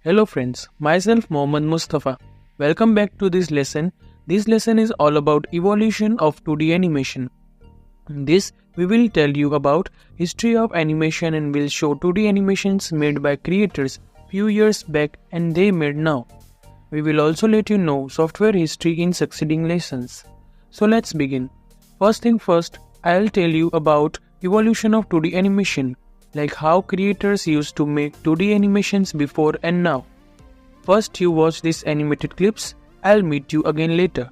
Hello friends, myself Mohammad Mustafa. Welcome back to this lesson. This lesson is all about evolution of 2D animation. In this, we will tell you about history of animation and will show 2D animations made by creators few years back and they made now. We will also let you know software history in succeeding lessons. So let's begin. First thing first, I'll tell you about evolution of 2D animation, like how creators used to make 2D animations before and now. First you watch these animated clips, I'll meet you again later.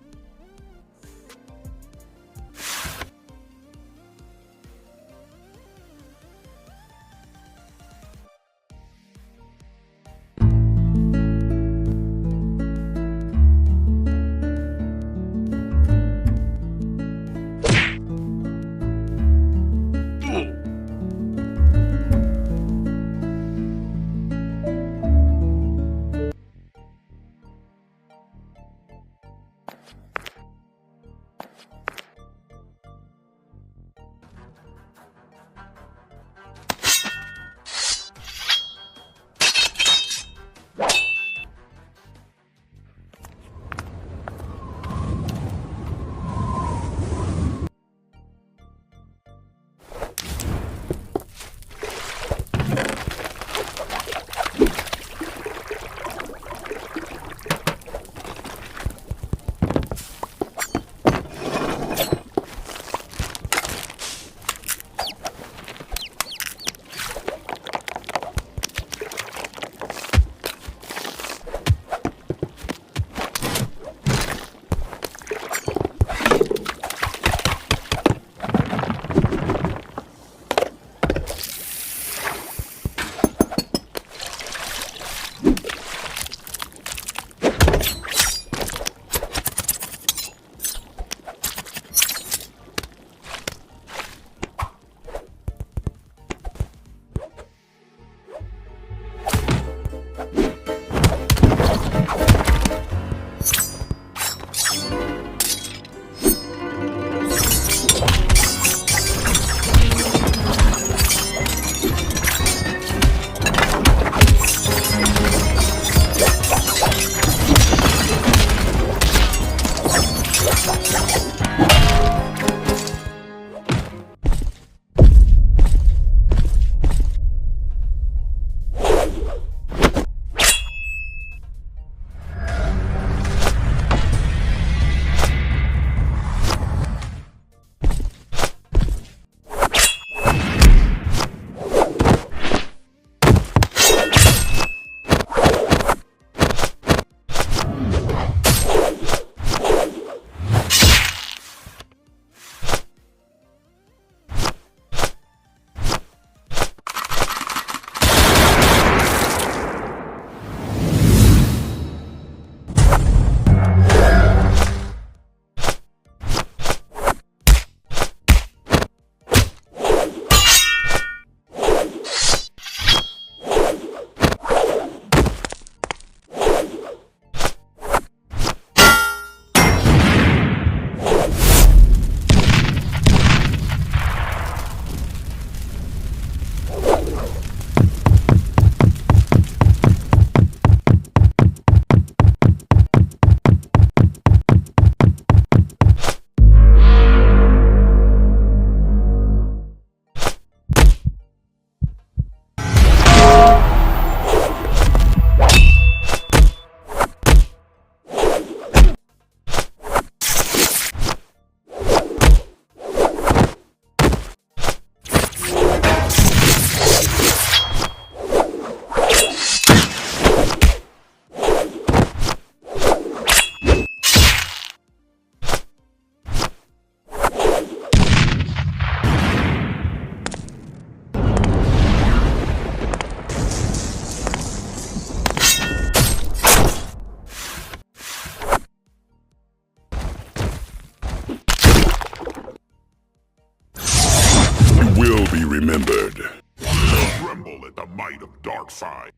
Will be remembered. Tremble at the might of dark side.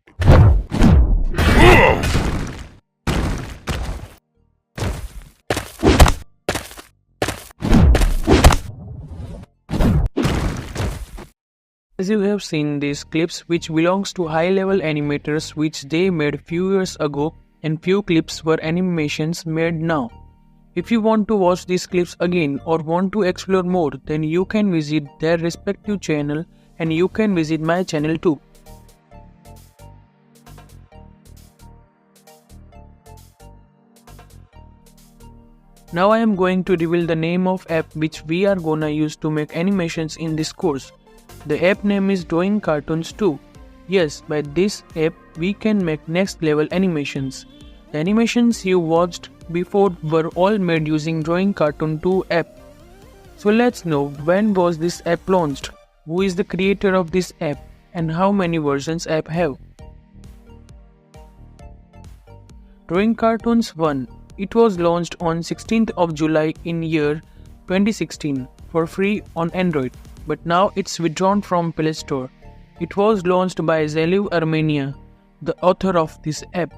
As you have seen these clips which belongs to high level animators which they made few years ago, and few clips were animations made now. If you want to watch these clips again or want to explore more, then you can visit their respective channel, and you can visit my channel too. Now I am going to reveal the name of app which we are gonna use to make animations in this course. The app name is Drawing Cartoons 2. Yes, by this app we can make next level animations. The animations you watched before were all made using Drawing Cartoon 2 app. So let's know, when was this app launched, who is the creator of this app, and how many versions app have. Drawing Cartoons 1. It was launched on 16th of July in year 2016 for free on Android, but now it's withdrawn from Play Store. It was launched by Zeliv Armenia, the author of this app.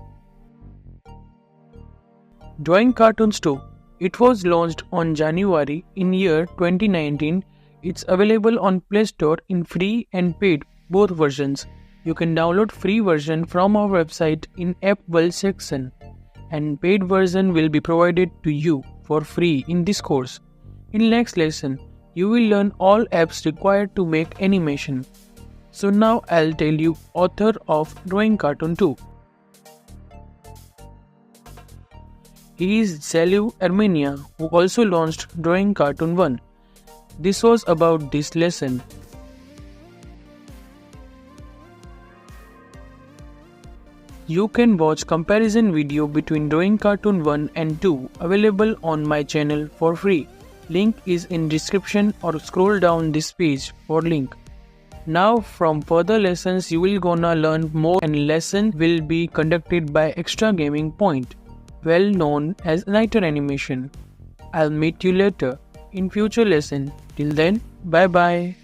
Drawing Cartoons 2. It was launched on January in year 2019. It's available on Play Store in free and paid, both versions. You can download free version from our website in App World section, and paid version will be provided to you for free in this course. In next lesson, you will learn all apps required to make animation. So now I'll tell you author of Drawing Cartoon 2. He is Zeliv Armenia, who also launched Drawing Cartoon 1. This was about this lesson. You can watch comparison video between Drawing Cartoon 1 and 2 available on my channel for free. Link is in description, or scroll down this page for link. Now from further lessons you will gonna learn more, and lesson will be conducted by Extra Gaming Point, well known as Nighter Animation. I'll meet you later in future lesson. Till then, bye bye.